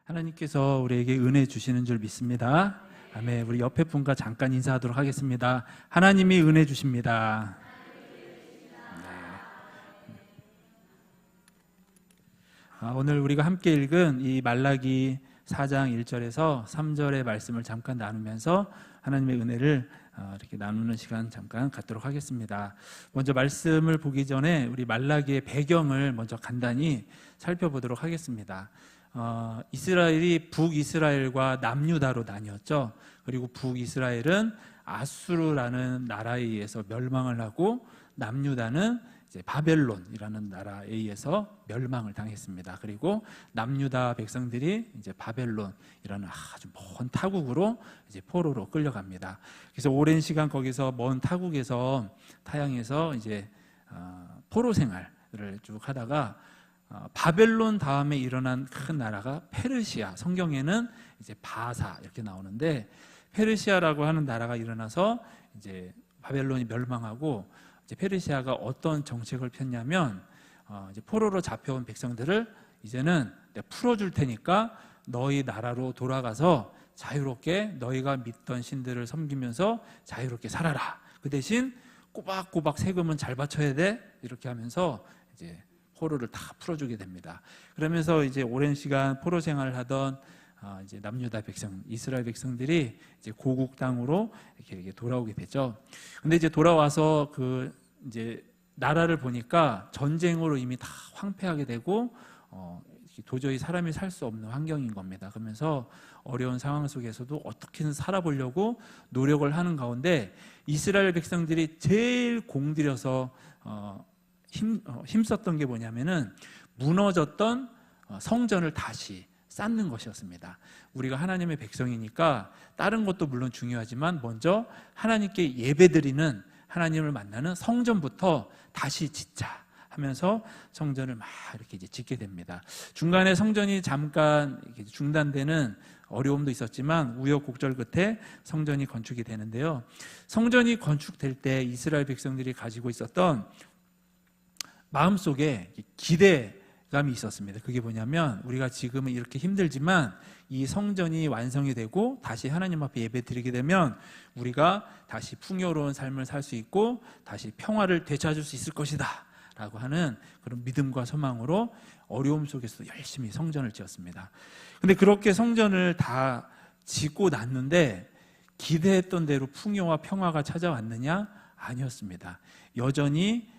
하나님께서 우리에게 은혜 주시는 줄 믿습니다. 아멘. 우리 옆에 분과 잠깐 인사하도록 하겠습니다. 하나님이 은혜 주십니다. 오늘 우리가 함께 읽은 이 말라기 4장 1절에서 3절의 말씀을 잠깐 나누면서 하나님의 은혜를 이렇게 나누는 시간 잠깐 갖도록 하겠습니다. 먼저 말씀을 보기 전에 우리 말라기의 배경을 먼저 간단히 살펴보도록 하겠습니다. 이스라엘이 북이스라엘과 남유다로 나뉘었죠. 그리고 북이스라엘은 아수르라는 나라에 의해서 멸망을 하고 남유다는 이제 바벨론이라는 나라에 의해서 멸망을 당했습니다. 그리고 남유다 백성들이 이제 바벨론이라는 아주 먼 타국으로 이제 포로로 끌려갑니다. 그래서 오랜 시간 거기서 먼 타국에서 타향에서 이제 포로 생활을 쭉 하다가 바벨론 다음에 일어난 큰 나라가 페르시아, 성경에는 이제 바사 이렇게 나오는데 페르시아라고 하는 나라가 일어나서 이제 바벨론이 멸망하고 이제 페르시아가 어떤 정책을 폈냐면 이제 포로로 잡혀온 백성들을 이제는 내가 풀어줄 테니까 너희 나라로 돌아가서 자유롭게 너희가 믿던 신들을 섬기면서 자유롭게 살아라. 그 대신 꼬박꼬박 세금은 잘 바쳐야 돼. 이렇게 하면서 이제 포로를 다 풀어주게 됩니다. 그러면서 이제 오랜 시간 포로 생활을 하던 이제 남유다 백성, 이스라엘 백성들이 이제 고국 땅으로 이렇게 돌아오게 되죠. 근데 이제 돌아와서 그 이제 나라를 보니까 전쟁으로 이미 다 황폐하게 되고 도저히 사람이 살 수 없는 환경인 겁니다. 그러면서 어려운 상황 속에서도 어떻게든 살아보려고 노력을 하는 가운데 이스라엘 백성들이 제일 공들여서 힘썼던 게 뭐냐면은 무너졌던 성전을 다시 쌓는 것이었습니다. 우리가 하나님의 백성이니까 다른 것도 물론 중요하지만 먼저 하나님께 예배드리는, 하나님을 만나는 성전부터 다시 짓자 하면서 성전을 막 이렇게 이제 짓게 됩니다. 중간에 성전이 잠깐 중단되는 어려움도 있었지만 우여곡절 끝에 성전이 건축이 되는데요. 성전이 건축될 때 이스라엘 백성들이 가지고 있었던 마음속에 기대감이 있었습니다. 그게 뭐냐면 우리가 지금은 이렇게 힘들지만 이 성전이 완성이 되고 다시 하나님 앞에 예배 드리게 되면 우리가 다시 풍요로운 삶을 살 수 있고 다시 평화를 되찾을 수 있을 것이다 라고 하는 그런 믿음과 소망으로 어려움 속에서도 열심히 성전을 지었습니다. 근데 그렇게 성전을 다 짓고 났는데 기대했던 대로 풍요와 평화가 찾아왔느냐? 아니었습니다. 여전히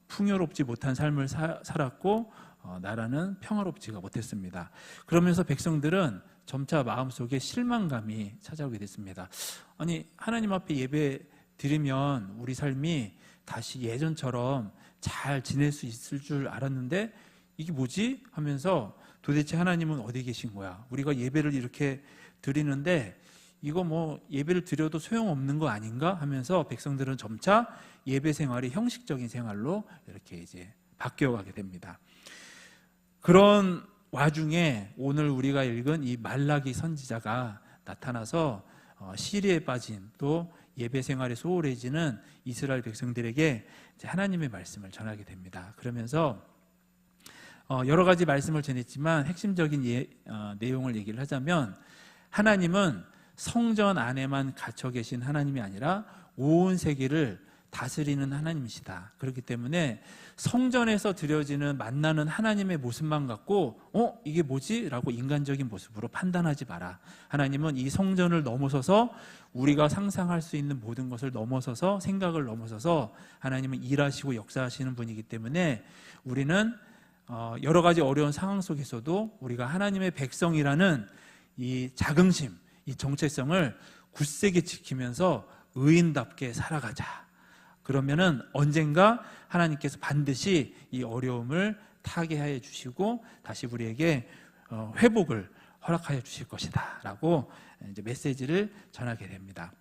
풍요롭지 못한 삶을 살았고 나라는 평화롭지가 못했습니다. 그러면서 백성들은 점차 마음속에 실망감이 찾아오게 됐습니다. 아니, 하나님 앞에 예배 드리면 우리 삶이 다시 예전처럼 잘 지낼 수 있을 줄 알았는데 이게 뭐지? 하면서 도대체 하나님은 어디 계신 거야? 우리가 예배를 이렇게 드리는데 이거 뭐 예배를 드려도 소용없는 거 아닌가 하면서 백성들은 점차 예배 생활이 형식적인 생활로 이렇게 이제 바뀌어가게 됩니다. 그런 와중에 오늘 우리가 읽은 이 말라기 선지자가 나타나서 시리에 빠진 또 예배 생활에 소홀해지는 이스라엘 백성들에게 하나님의 말씀을 전하게 됩니다. 그러면서 여러 가지 말씀을 전했지만 핵심적인 내용을 얘기를 하자면 하나님은 성전 안에만 갇혀 계신 하나님이 아니라 온 세계를 다스리는 하나님이시다. 그렇기 때문에 성전에서 드려지는 만나는 하나님의 모습만 갖고 이게 뭐지? 라고 인간적인 모습으로 판단하지 마라. 하나님은 이 성전을 넘어서서 우리가 상상할 수 있는 모든 것을 넘어서서 생각을 넘어서서 하나님은 일하시고 역사하시는 분이기 때문에 우리는 여러 가지 어려운 상황 속에서도 우리가 하나님의 백성이라는 이 자긍심, 이 정체성을 굳세게 지키면서 의인답게 살아가자. 그러면은 언젠가 하나님께서 반드시 이 어려움을 타개하여 주시고 다시 우리에게 회복을 허락하여 주실 것이다 라고 이제 메시지를 전하게 됩니다.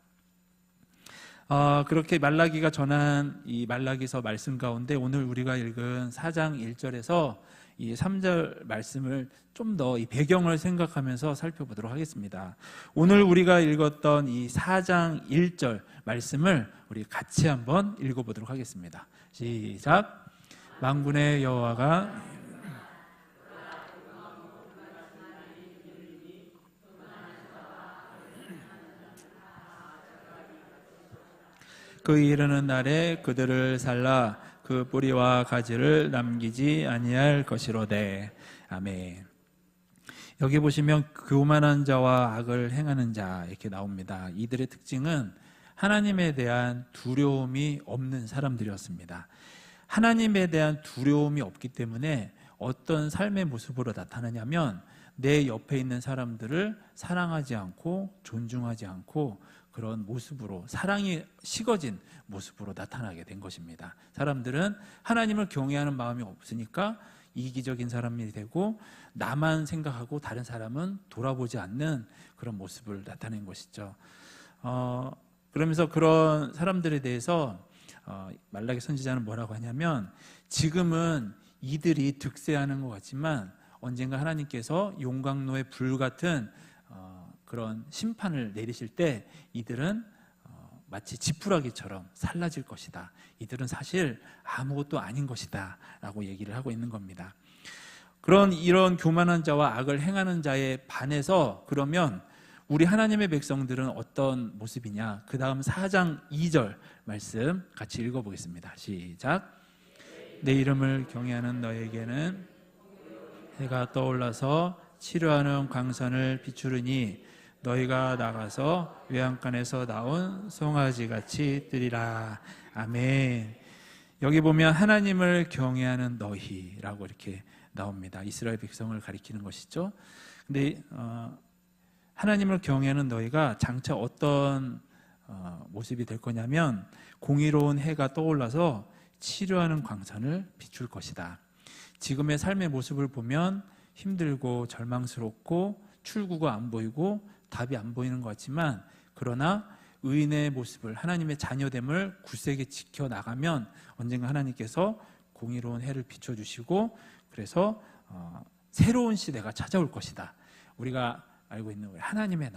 그렇게 말라기가 전한 이 말라기서 말씀 가운데 오늘 우리가 읽은 4장 1절에서 이 3절 말씀을 좀 더 이 배경을 생각하면서 살펴보도록 하겠습니다. 오늘 우리가 읽었던 이 4장 1절 말씀을 우리 같이 한번 읽어보도록 하겠습니다. 시작. 만군의 여호와가 그 이르는 날에 그들을 살라 그 뿌리와 가지를 남기지 아니할 것이로되. 아멘. 여기 보시면 교만한 자와 악을 행하는 자 이렇게 나옵니다. 이들의 특징은 하나님에 대한 두려움이 없는 사람들이었습니다. 하나님에 대한 두려움이 없기 때문에 어떤 삶의 모습으로 나타나냐면 내 옆에 있는 사람들을 사랑하지 않고 존중하지 않고 그런 모습으로, 사랑이 식어진 모습으로 나타나게 된 것입니다. 사람들은 하나님을 경외하는 마음이 없으니까 이기적인 사람이 되고 나만 생각하고 다른 사람은 돌아보지 않는 그런 모습을 나타낸 것이죠. 그러면서 그런 사람들에 대해서 말라기 선지자는 뭐라고 하냐면, 지금은 이들이 득세하는 것 같지만 언젠가 하나님께서 용광로의 불 같은 그런 심판을 내리실 때 이들은 마치 지푸라기처럼 살라질 것이다. 이들은 사실 아무것도 아닌 것이다 라고 얘기를 하고 있는 겁니다. 이런 교만한 자와 악을 행하는 자에 반해서 그러면 우리 하나님의 백성들은 어떤 모습이냐? 그 다음 4장 2절 말씀 같이 읽어보겠습니다. 시작. 내 이름을 경외하는 너에게는 해가 떠올라서 치료하는 광선을 비추르니 너희가 나가서 외양간에서 나온 송아지같이 뜨리라. 아멘. 여기 보면 하나님을 경외하는 너희라고 이렇게 나옵니다. 이스라엘 백성을 가리키는 것이죠. 근데 하나님을 경외하는 너희가 장차 어떤 모습이 될 거냐면 공의로운 해가 떠올라서 치료하는 광선을 비출 것이다. 지금의 삶의 모습을 보면 힘들고 절망스럽고 출구가 안 보이고 답이 안 보이는 것 같지만, 그러나 의인의 모습을, 하나님의 자녀됨을 굳세게 지켜나가면 언젠가 하나님께서 공의로운 해를 비춰주시고 그래서 새로운 시대가 찾아올 것이다. 우리가 알고 있는 우리 하나님의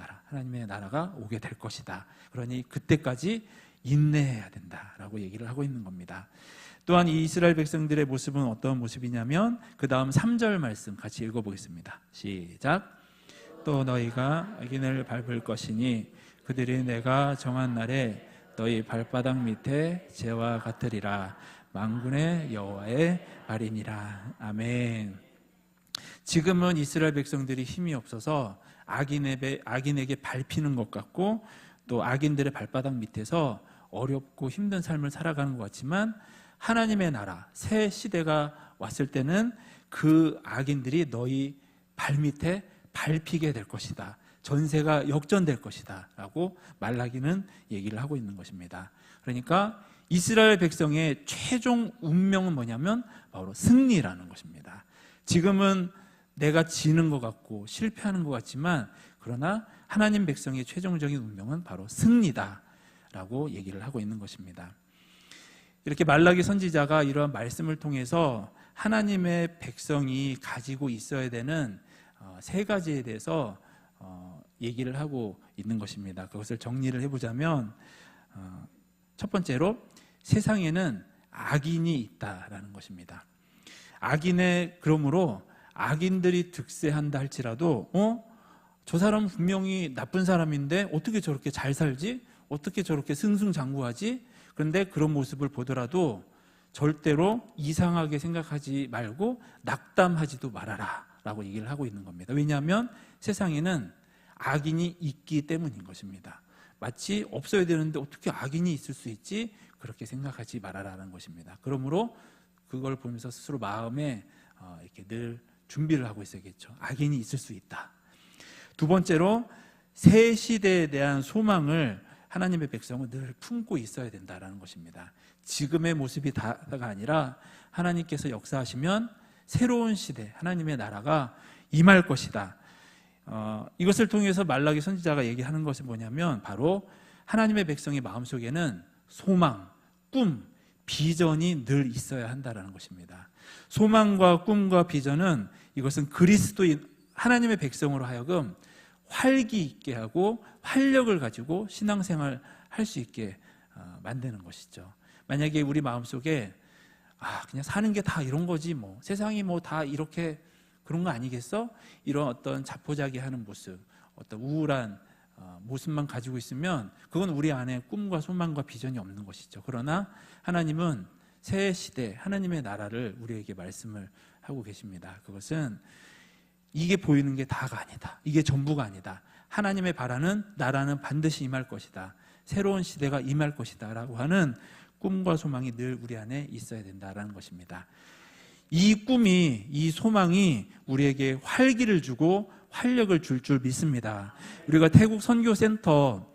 나라가 오게 될 것이다. 그러니 그때까지 인내해야 된다라고 얘기를 하고 있는 겁니다. 또한 이 이스라엘 백성들의 모습은 어떤 모습이냐면 그 다음 3절 말씀 같이 읽어보겠습니다. 시작. 또 너희가 악인을 밟을 것이니 그들이 내가 정한 날에 너희 발바닥 밑에 재와 같으리라. 만군의 여호와의 말이니라. 아멘. 지금은 이스라엘 백성들이 힘이 없어서 악인에게 밟히는 것 같고 또 악인들의 발바닥 밑에서 어렵고 힘든 삶을 살아가는 것 같지만, 하나님의 나라, 새 시대가 왔을 때는 그 악인들이 너희 발밑에 밟히게 될 것이다. 전세가 역전될 것이다 라고 말라기는 얘기를 하고 있는 것입니다. 그러니까 이스라엘 백성의 최종 운명은 뭐냐면 바로 승리라는 것입니다. 지금은 내가 지는 것 같고 실패하는 것 같지만, 그러나 하나님 백성의 최종적인 운명은 바로 승리다 라고 얘기를 하고 있는 것입니다. 이렇게 말라기 선지자가 이러한 말씀을 통해서 하나님의 백성이 가지고 있어야 되는 세 가지에 대해서 얘기를 하고 있는 것입니다. 그것을 정리를 해보자면, 첫 번째로 세상에는 악인이 있다라는 것입니다. 그러므로 악인들이 득세한다 할지라도 저 사람은 분명히 나쁜 사람인데 어떻게 저렇게 잘 살지? 어떻게 저렇게 승승장구하지? 그런데 그런 모습을 보더라도 절대로 이상하게 생각하지 말고 낙담하지도 말아라 라고 얘기를 하고 있는 겁니다. 왜냐하면 세상에는 악인이 있기 때문인 것입니다. 마치 없어야 되는데 어떻게 악인이 있을 수 있지? 그렇게 생각하지 말아라는 것입니다. 그러므로 그걸 보면서 스스로 마음에 이렇게 늘 준비를 하고 있어야겠죠. 악인이 있을 수 있다. 두 번째로 새 시대에 대한 소망을 하나님의 백성은 늘 품고 있어야 된다는 것입니다. 지금의 모습이 다가 아니라 하나님께서 역사하시면 새로운 시대, 하나님의 나라가 임할 것이다. 이것을 통해서 말라기 선지자가 얘기하는 것이 뭐냐면 바로 하나님의 백성의 마음속에는 소망, 꿈, 비전이 늘 있어야 한다는 것입니다. 소망과 꿈과 비전은 이것은 그리스도인 하나님의 백성으로 하여금 활기 있게 하고 활력을 가지고 신앙생활 할 수 있게 만드는 것이죠. 만약에 우리 마음속에 그냥 사는 게 다 이런 거지 뭐 세상이 뭐 다 이렇게 그런 거 아니겠어? 이런 어떤 자포자기하는 모습, 어떤 우울한 모습만 가지고 있으면 그건 우리 안에 꿈과 소망과 비전이 없는 것이죠. 그러나 하나님은 새 시대 하나님의 나라를 우리에게 말씀을 하고 계십니다. 그것은 이게 보이는 게 다가 아니다. 이게 전부가 아니다. 하나님의 바라는 나라는 반드시 임할 것이다. 새로운 시대가 임할 것이다 라고 하는 꿈과 소망이 늘 우리 안에 있어야 된다라는 것입니다. 이 꿈이, 이 소망이 우리에게 활기를 주고 활력을 줄 믿습니다. 우리가 태국 선교센터,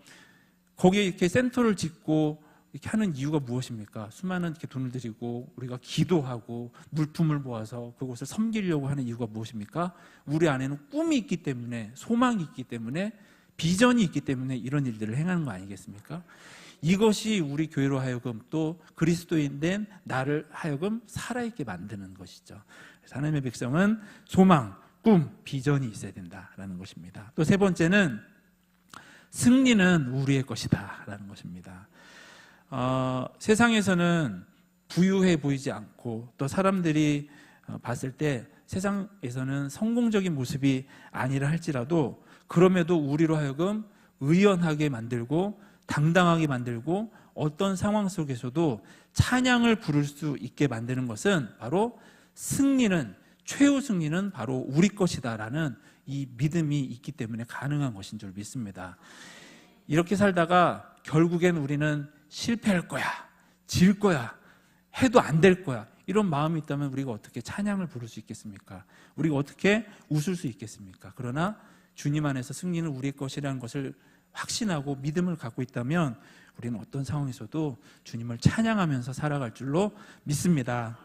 거기에 이렇게 센터를 짓고 이렇게 하는 이유가 무엇입니까? 수많은 이렇게 돈을 들이고 우리가 기도하고 물품을 모아서 그곳을 섬기려고 하는 이유가 무엇입니까? 우리 안에는 꿈이 있기 때문에, 소망이 있기 때문에, 비전이 있기 때문에 이런 일들을 행하는 거 아니겠습니까? 이것이 우리 교회로 하여금 또 그리스도인 된 나를 하여금 살아있게 만드는 것이죠. 그래서 하나님의 백성은 소망, 꿈, 비전이 있어야 된다라는 것입니다. 또 세 번째는 승리는 우리의 것이다 라는 것입니다. 세상에서는 부유해 보이지 않고 또 사람들이 봤을 때 세상에서는 성공적인 모습이 아니라 할지라도 그럼에도 우리로 하여금 의연하게 만들고 당당하게 만들고 어떤 상황 속에서도 찬양을 부를 수 있게 만드는 것은 바로 승리는, 최후 승리는 바로 우리 것이다 라는 이 믿음이 있기 때문에 가능한 것인 줄 믿습니다. 이렇게 살다가 결국엔 우리는 실패할 거야, 질 거야, 해도 안 될 거야 이런 마음이 있다면 우리가 어떻게 찬양을 부를 수 있겠습니까? 우리가 어떻게 웃을 수 있겠습니까? 그러나 주님 안에서 승리는 우리의 것이라는 것을 확신하고 믿음을 갖고 있다면 우리는 어떤 상황에서도 주님을 찬양하면서 살아갈 줄로 믿습니다.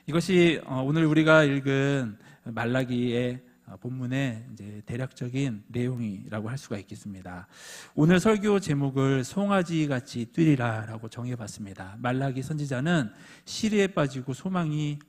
이것이 오늘 우리가 읽은 말라기의 본문의 이제 대략적인 내용이라고 할 수가 있겠습니다. 오늘 설교 제목을 송아지같이 뛰리라라고 정해봤습니다. 말라기 선지자는 시리에 빠지고 소망이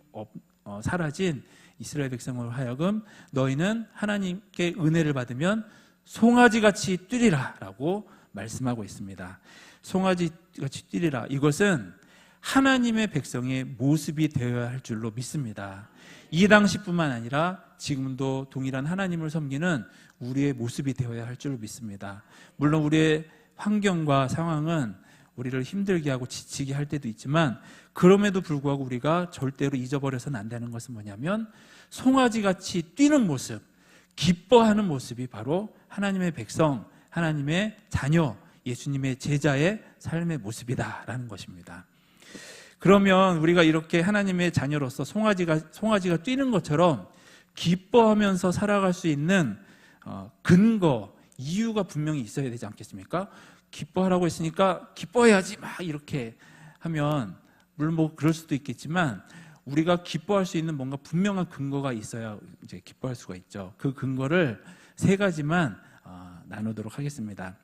사라진 이스라엘 백성으로 하여금 너희는 하나님께 은혜를 받으면 송아지같이 뛰리라 라고 말씀하고 있습니다. 송아지같이 뛰리라, 이것은 하나님의 백성의 모습이 되어야 할 줄로 믿습니다. 이 당시뿐만 아니라 지금도 동일한 하나님을 섬기는 우리의 모습이 되어야 할 줄로 믿습니다. 물론 우리의 환경과 상황은 우리를 힘들게 하고 지치게 할 때도 있지만 그럼에도 불구하고 우리가 절대로 잊어버려서는 안 되는 것은 뭐냐면 송아지같이 뛰는 모습, 기뻐하는 모습이 바로 하나님의 백성, 하나님의 자녀, 예수님의 제자의 삶의 모습이다라는 것입니다. 그러면 우리가 이렇게 하나님의 자녀로서 송아지가 뛰는 것처럼 기뻐하면서 살아갈 수 있는 근거, 이유가 분명히 있어야 되지 않겠습니까? 기뻐하라고 했으니까 기뻐해야지 막 이렇게 하면 물론 뭐 그럴 수도 있겠지만 우리가 기뻐할 수 있는 뭔가 분명한 근거가 있어야 이제 기뻐할 수가 있죠. 그 근거를 세 가지만 나누도록 하겠습니다.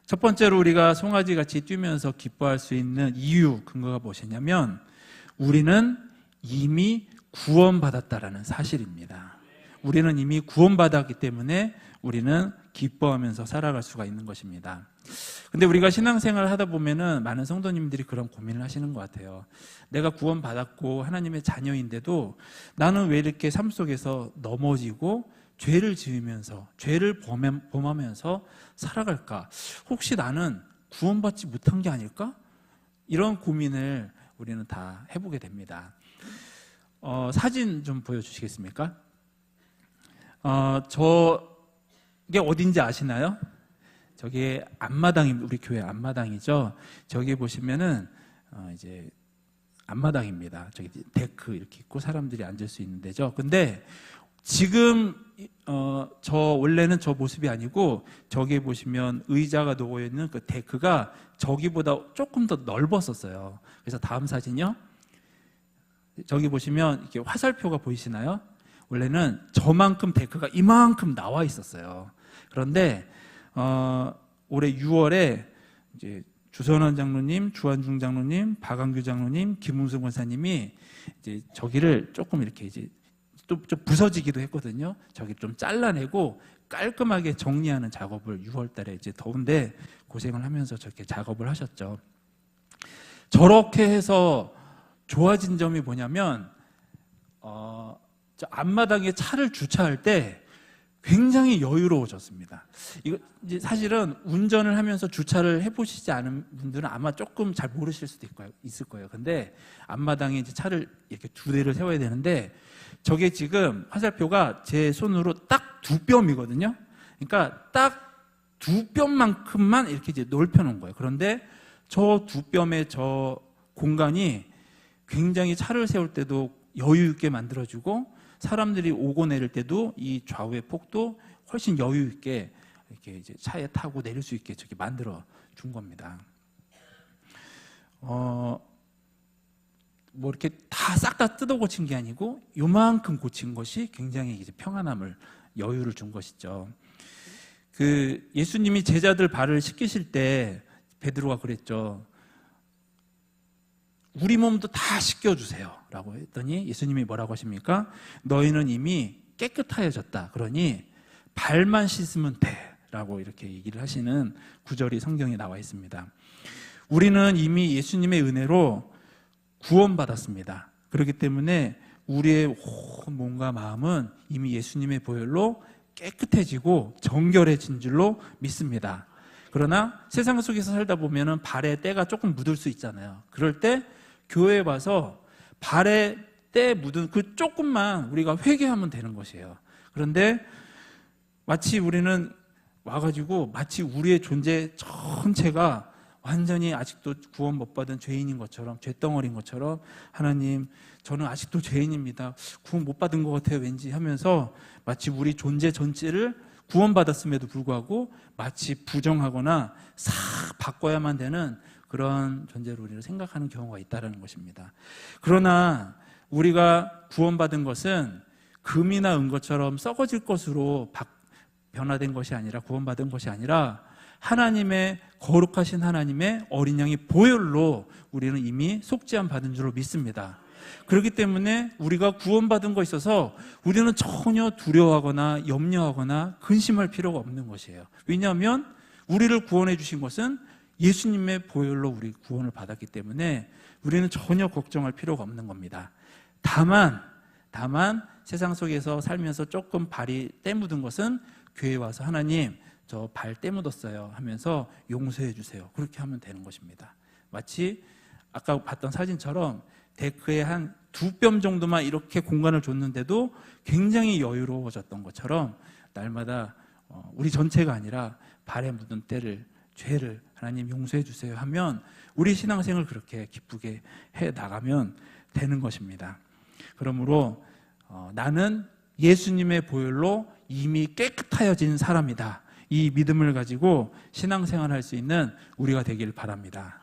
첫 번째로 우리가 송아지같이 뛰면서 기뻐할 수 있는 이유, 근거가 무엇이냐면 우리는 이미 구원받았다라는 사실입니다. 우리는 이미 구원받았기 때문에 우리는 기뻐하면서 살아갈 수가 있는 것입니다. 근데 우리가 신앙생활을 하다 보면은 많은 성도님들이 그런 고민을 하시는 것 같아요. 내가 구원받았고 하나님의 자녀인데도 나는 왜 이렇게 삶 속에서 넘어지고 죄를 지으면서 죄를 범하면서 살아갈까? 혹시 나는 구원받지 못한 게 아닐까? 이런 고민을 우리는 다 해보게 됩니다. 사진 좀 보여주시겠습니까? 저게 어딘지 아시나요? 저게 앞마당입니다. 우리 교회 앞마당이죠. 저기 보시면은 이제 앞마당입니다. 저기 데크 이렇게 있고 사람들이 앉을 수 있는 데죠. 근데 지금 저 원래는 저 모습이 아니고 저기 보시면 의자가 놓여 있는 그 데크가 저기보다 조금 더 넓었었어요. 그래서 다음 사진이요. 저기 보시면 이렇게 화살표가 보이시나요? 원래는 저만큼 데크가 이만큼 나와 있었어요. 그런데 올해 6월에 이제 주선원 장로님, 주한중 장로님, 박완규 장로님, 김웅승 권사님이 이제 저기를 조금 이렇게 이제 좀 부서지기도 했거든요. 저기 좀 잘라내고 깔끔하게 정리하는 작업을 6월달에 이제 더운데 고생을 하면서 저렇게 작업을 하셨죠. 저렇게 해서 좋아진 점이 뭐냐면 저 앞마당에 차를 주차할 때 굉장히 여유로워졌습니다. 이거 이제 사실은 운전을 하면서 주차를 해보시지 않은 분들은 아마 조금 잘 모르실 수도 있을 거예요. 근데 앞마당에 이제 차를 이렇게 두 대를 세워야 되는데 저게 지금 화살표가 제 손으로 딱 두 뼘이거든요. 그러니까 딱 두 뼘만큼만 이렇게 이제 넓혀 놓은 거예요. 그런데 저 두 뼘의 저 공간이 굉장히 차를 세울 때도 여유 있게 만들어주고 사람들이 오고 내릴 때도 이 좌우의 폭도 훨씬 여유 있게 이렇게 이제 차에 타고 내릴 수 있게 저렇게 만들어 준 겁니다. 뭐 이렇게 다 싹 다 뜯어 고친 게 아니고 요만큼 고친 것이 굉장히 이제 평안함을 여유를 준 것이죠. 그 예수님이 제자들 발을 씻기실 때 베드로가 그랬죠. 우리 몸도 다 씻겨주세요 라고 했더니 예수님이 뭐라고 하십니까? 너희는 이미 깨끗하여졌다. 그러니 발만 씻으면 돼 라고 이렇게 얘기를 하시는 구절이 성경에 나와 있습니다. 우리는 이미 예수님의 은혜로 구원받았습니다. 그렇기 때문에 우리의 온 몸과 마음은 이미 예수님의 보혈로 깨끗해지고 정결해진 줄로 믿습니다. 그러나 세상 속에서 살다 보면 발에 때가 조금 묻을 수 있잖아요. 그럴 때 교회에 와서 발에 때 묻은 그 조금만 우리가 회개하면 되는 것이에요. 그런데 마치 우리는 와가지고 마치 우리의 존재 전체가 완전히 아직도 구원 못 받은 죄인인 것처럼, 죄덩어리인 것처럼, 하나님 저는 아직도 죄인입니다, 구원 못 받은 것 같아요 왠지 하면서 마치 우리 존재 전체를 구원받았음에도 불구하고 마치 부정하거나 싹 바꿔야만 되는 그런 존재로 우리를 생각하는 경우가 있다는 것입니다. 그러나 우리가 구원받은 것은 금이나 은것처럼 썩어질 것으로 변화된 것이 아니라, 구원받은 것이 아니라 하나님의 거룩하신 하나님의 어린 양의 보혈로 우리는 이미 속죄함 받은 줄로 믿습니다. 그렇기 때문에 우리가 구원받은 것에 있어서 우리는 전혀 두려워하거나 염려하거나 근심할 필요가 없는 것이에요. 왜냐하면 우리를 구원해 주신 것은 예수님의 보혈로 우리 구원을 받았기 때문에 우리는 전혀 걱정할 필요가 없는 겁니다. 다만 세상 속에서 살면서 조금 발이 때 묻은 것은 교회에 와서 하나님 저 발 때 묻었어요 하면서 용서해 주세요, 그렇게 하면 되는 것입니다. 마치 아까 봤던 사진처럼 데크에 한 두 뼘 정도만 이렇게 공간을 줬는데도 굉장히 여유로워졌던 것처럼 날마다 우리 전체가 아니라 발에 묻은 때를, 죄를 하나님 용서해 주세요 하면 우리 신앙생을 그렇게 기쁘게 해 나가면 되는 것입니다. 그러므로 나는 예수님의 보혈로 이미 깨끗하여진 사람이다, 이 믿음을 가지고 신앙생활 할 수 있는 우리가 되길 바랍니다.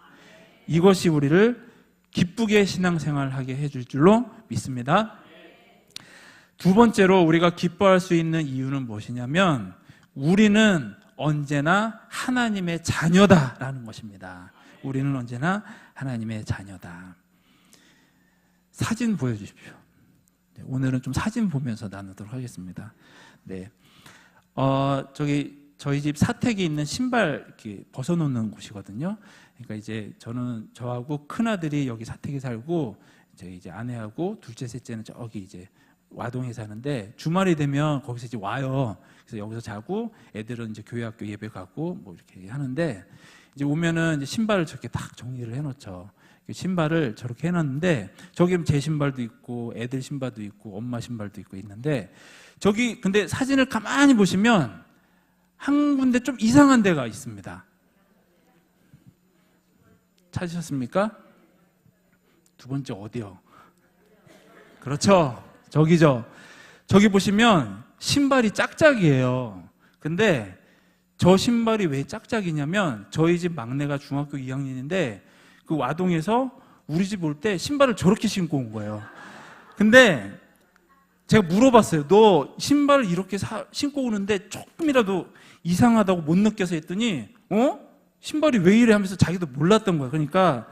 이것이 우리를 기쁘게 신앙생활하게 해줄 줄로 믿습니다. 두 번째로 우리가 기뻐할 수 있는 이유는 무엇이냐면 우리는 언제나 하나님의 자녀다라는 것입니다. 우리는 언제나 하나님의 자녀다. 사진 보여주십시오. 오늘은 좀 사진 보면서 나누도록 하겠습니다. 네, 저희 집 사택에 있는 신발 이렇게 벗어놓는 곳이거든요. 그러니까 이제 저하고 큰 아들이 여기 사택에 살고 이제 아내하고 둘째, 셋째는 저기 이제 와동에 사는데 주말이 되면 거기서 이제 와요. 그래서 여기서 자고 애들은 이제 교회 학교 예배 가고 뭐 이렇게 하는데 이제 오면은 이제 신발을 저렇게 딱 정리를 해놓죠. 신발을 저렇게 해놨는데 저기 제 신발도 있고 애들 신발도 있고 엄마 신발도 있고 있는데 저기 근데 사진을 가만히 보시면 한 군데 좀 이상한 데가 있습니다. 찾으셨습니까? 두 번째 어디요? 그렇죠. 저기죠. 저기 보시면 신발이 짝짝이에요. 근데 저 신발이 왜 짝짝이냐면 저희 집 막내가 중학교 2학년인데 그 와동에서 우리 집 올 때 신발을 저렇게 신고 온 거예요. 근데 제가 물어봤어요. 너 신발을 이렇게 신고 오는데 조금이라도 이상하다고 못 느껴서 했더니 신발이 왜 이래 하면서 자기도 몰랐던 거예요. 그러니까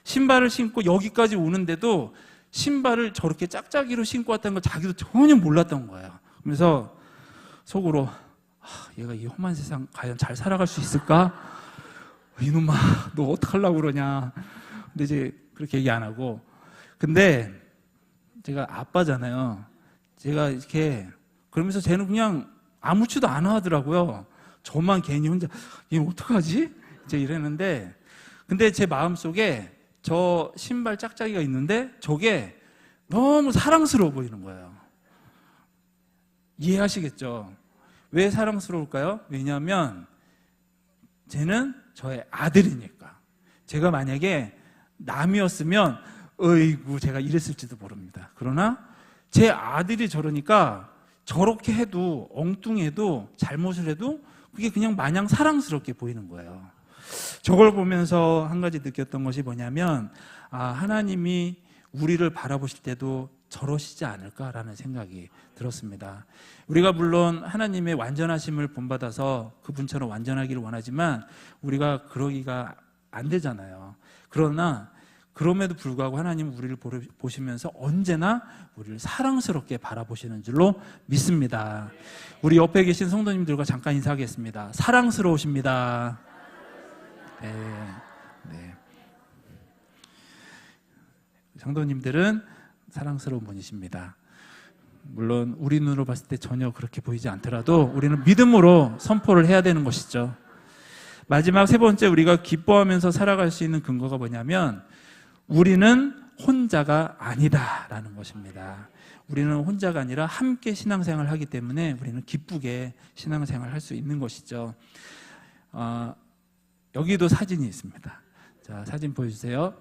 신발을 신고 여기까지 오는데도 신발을 저렇게 짝짝이로 신고 왔다는 걸 자기도 전혀 몰랐던 거예요. 그래서 속으로 얘가 이 험한 세상 과연 잘 살아갈 수 있을까? 이놈아 너 어떡하려고 그러냐. 근데 이제 그렇게 얘기 안 하고, 근데 제가 아빠잖아요. 제가 이렇게 그러면서 쟤는 그냥 아무렇지도 않아 하더라고요. 저만 괜히 혼자 얘 어떡하지? 이제 이랬는데, 근데 제 마음속에 저 신발 짝짝이가 있는데 저게 너무 사랑스러워 보이는 거예요. 이해하시겠죠? 왜 사랑스러울까요? 왜냐하면 쟤는 저의 아들이니까. 제가 만약에 남이었으면 어이구 제가 이랬을지도 모릅니다. 그러나 제 아들이 저러니까 저렇게 해도 엉뚱해도 잘못을 해도 그게 그냥 마냥 사랑스럽게 보이는 거예요. 저걸 보면서 한 가지 느꼈던 것이 뭐냐면 하나님이 우리를 바라보실 때도 저러시지 않을까라는 생각이 들었습니다. 우리가 물론 하나님의 완전하심을 본받아서 그분처럼 완전하기를 원하지만 우리가 그러기가 안 되잖아요. 그러나 그럼에도 불구하고 하나님은 우리를 보시면서 언제나 우리를 사랑스럽게 바라보시는 줄로 믿습니다. 우리 옆에 계신 성도님들과 잠깐 인사하겠습니다. 사랑스러우십니다. 네. 성도님들은 사랑스러운 분이십니다. 물론 우리 눈으로 봤을 때 전혀 그렇게 보이지 않더라도 우리는 믿음으로 선포를 해야 되는 것이죠. 마지막 세 번째, 우리가 기뻐하면서 살아갈 수 있는 근거가 뭐냐면 우리는 혼자가 아니다라는 것입니다. 우리는 혼자가 아니라 함께 신앙생활을 하기 때문에 우리는 기쁘게 신앙생활을 할 수 있는 것이죠. 여기도 사진이 있습니다. 자, 사진 보여주세요.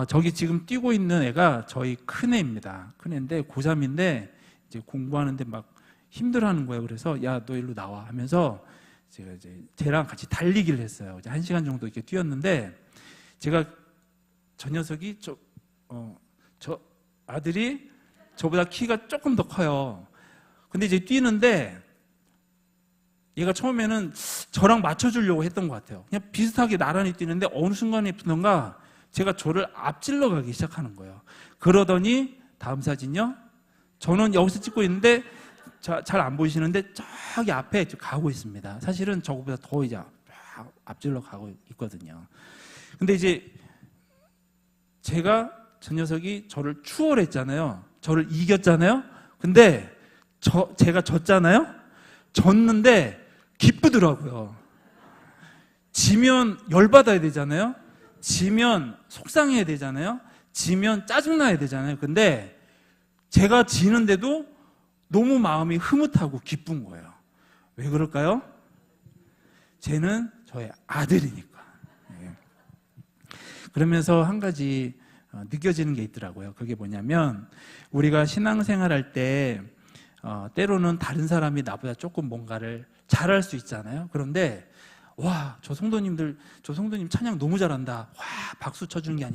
저기 지금 뛰고 있는 애가 저희 큰애입니다. 큰애인데 고3인데 이제 공부하는데 막 힘들어하는 거예요. 그래서 야, 너 일로 나와 하면서 제가 이제 쟤랑 같이 달리기를 했어요. 이제 1시간 정도 이렇게 뛰었는데 제가 저 녀석이 저 아들이 저보다 키가 조금 더 커요. 근데 이제 뛰는데 얘가 처음에는 저랑 맞춰주려고 했던 것 같아요. 그냥 비슷하게 나란히 뛰는데 어느 순간에부터인가 제가 저를 앞질러 가기 시작하는 거예요. 그러더니 다음 사진요. 저는 여기서 찍고 있는데 잘 안 보이시는데 저기 앞에 가고 있습니다. 사실은 저거보다 더 이제 앞질러 가고 있거든요. 근데 이제 저 녀석이 저를 추월했잖아요. 저를 이겼잖아요. 근데 제가 졌잖아요. 졌는데 기쁘더라고요. 지면 열받아야 되잖아요. 지면 속상해야 되잖아요. 지면 짜증나야 되잖아요. 근데 제가 지는데도 너무 마음이 흐뭇하고 기쁜 거예요. 왜 그럴까요? 쟤는 저의 아들이니까. 그러면서 한 가지 느껴지는 게 있더라고요. 그게 뭐냐면 우리가 신앙생활할 때 때로는 다른 사람이 나보다 조금 뭔가를 잘할 수 있잖아요. 그런데 와, 저 성도님 찬양 너무 잘한다. 와, 박수 쳐주는 게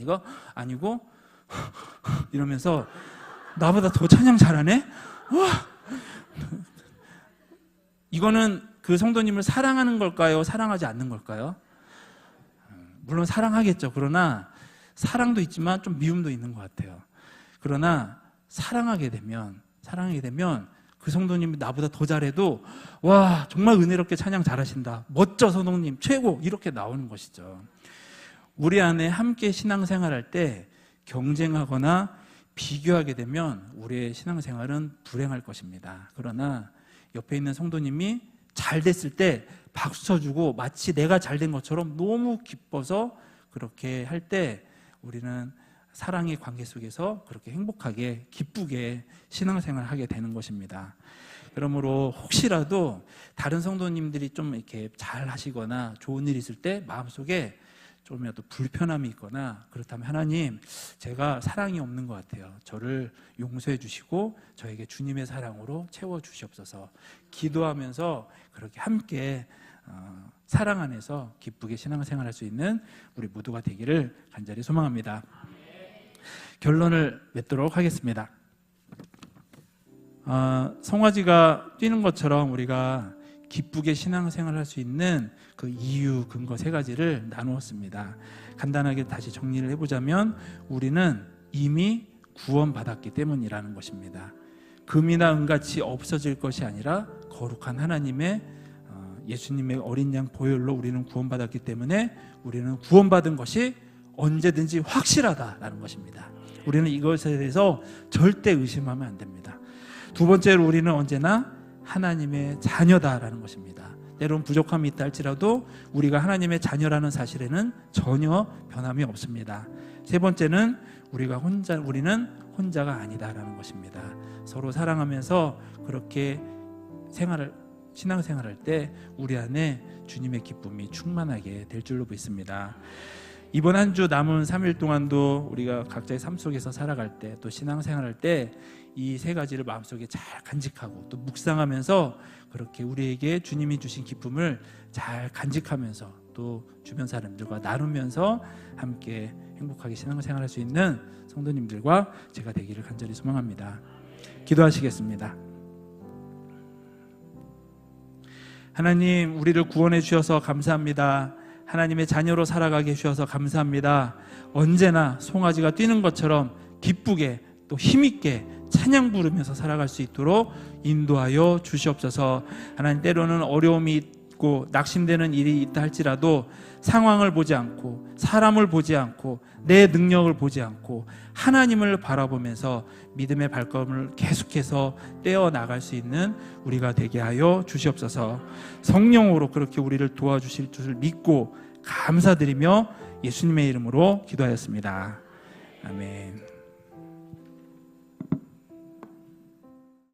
아니고 이러면서 나보다 더 찬양 잘하네? 와, 이거는 그 성도님을 사랑하는 걸까요? 사랑하지 않는 걸까요? 물론 사랑하겠죠. 그러나 사랑도 있지만 좀 미움도 있는 것 같아요. 그러나 사랑하게 되면 그 성도님이 나보다 더 잘해도 와, 정말 은혜롭게 찬양 잘하신다. 멋져 성도님 최고 이렇게 나오는 것이죠. 우리 안에 함께 신앙생활할 때 경쟁하거나 비교하게 되면 우리의 신앙생활은 불행할 것입니다. 그러나 옆에 있는 성도님이 잘 됐을 때 박수 쳐주고 마치 내가 잘 된 것처럼 너무 기뻐서 그렇게 할 때 우리는 사랑의 관계 속에서 그렇게 행복하게 기쁘게 신앙생활을 하게 되는 것입니다. 그러므로 혹시라도 다른 성도님들이 좀 이렇게 잘 하시거나 좋은 일이 있을 때 마음속에 좀이라도 불편함이 있거나 그렇다면 하나님, 제가 사랑이 없는 것 같아요. 저를 용서해 주시고 저에게 주님의 사랑으로 채워 주시옵소서. 기도하면서 그렇게 함께 사랑 안에서 기쁘게 신앙생활할 수 있는 우리 모두가 되기를 간절히 소망합니다. 결론을 맺도록 하겠습니다. 송아지가 뛰는 것처럼 우리가 기쁘게 신앙생활을 할 수 있는 그 이유, 근거 세 가지를 나누었습니다. 간단하게 다시 정리를 해보자면 우리는 이미 구원받았기 때문이라는 것입니다. 금이나 은같이 없어질 것이 아니라 거룩한 하나님의 예수님의 어린 양 보혈로 우리는 구원받았기 때문에 우리는 구원받은 것이 언제든지 확실하다라는 것입니다. 우리는 이것에 대해서 절대 의심하면 안 됩니다. 두 번째로 우리는 언제나 하나님의 자녀다라는 것입니다. 때론 부족함이 있다 할지라도 우리가 하나님의 자녀라는 사실에는 전혀 변함이 없습니다. 세 번째는 우리는 혼자가 아니다라는 것입니다. 서로 사랑하면서 그렇게 신앙생활할 때 우리 안에 주님의 기쁨이 충만하게 될 줄로 믿습니다. 이번 한 주 남은 3일 동안도 우리가 각자의 삶 속에서 살아갈 때, 또 신앙생활할 때 이 세 가지를 마음속에 잘 간직하고 또 묵상하면서 그렇게 우리에게 주님이 주신 기쁨을 잘 간직하면서 또 주변 사람들과 나누면서 함께 행복하게 신앙생활할 수 있는 성도님들과 제가 되기를 간절히 소망합니다. 기도하시겠습니다. 하나님, 우리를 구원해 주셔서 감사합니다. 하나님의 자녀로 살아가게 해주셔서 감사합니다. 언제나 송아지가 뛰는 것처럼 기쁘게 또 힘있게 찬양 부르면서 살아갈 수 있도록 인도하여 주시옵소서. 하나님, 때로는 어려움이 있고 낙심되는 일이 있다 할지라도 상황을 보지 않고 사람을 보지 않고 내 능력을 보지 않고 하나님을 바라보면서 믿음의 발걸음을 계속해서 떼어나갈 수 있는 우리가 되게 하여 주시옵소서. 성령으로 그렇게 우리를 도와주실 줄을 믿고 감사드리며 예수님의 이름으로 기도하였습니다. 아멘.